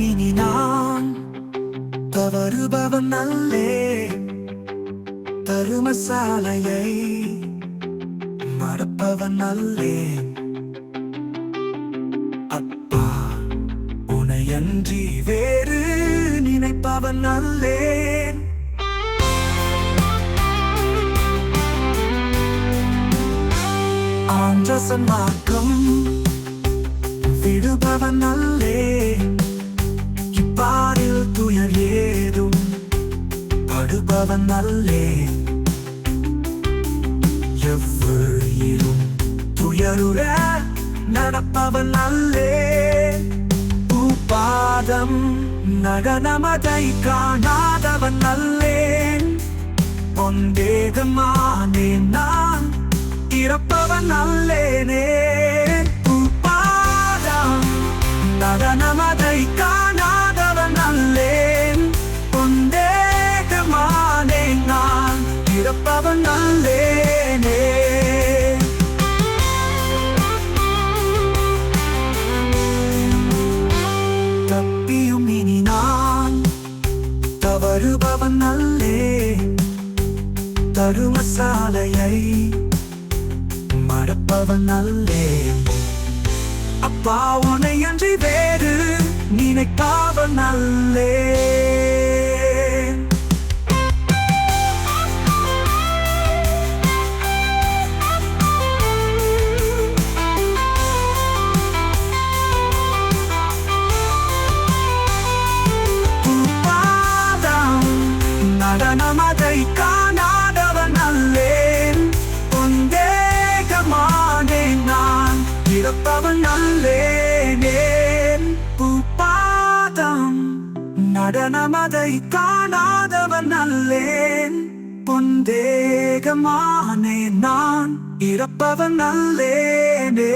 இனி நான் தவறுபவன் அல்லே. தருமசாலையை மறப்பவன் அல்லே. அப்பா உனையன்றி வேறு நினைப்பவன் அல்லேன். ஆன்றசன் மார்க்கம் விடுபவன் அல்லேன். இப்பாரில் துயர் ஏதும் படுபவன் அல்லேன். எவ்வழியிலும் துயருற நடப்பவன் அல்லேன். பூபாதம் நடனமதை காணாதவன் அல்லேன். பொந்தேகமானேன் நான் இறப்பவன் அல்லேனே. பூபாதம் நடனமதை காணாதவன் அல்லேன். பொந்தேகமானேன் நான் இறப்பவன் அல்லேனே. தப்பியும் இனி நான் தவறுபவன் அல்லேன். தருமசாலையை மறப்பவன் அல்லேன். அப்பா உனையன்றி வேறு நினைப்பவன் அல்லேன். பூபாதம் நடனமதை காணாதவன் அல்லேன். பொந்தேகமானேன் நான் இறப்பவன் அல்லேனே. பூபாதம் நடனமதை காணாதவன் அல்லேன். பொந்தேகமானேன் நான் இறப்பவன் அல்லேனே.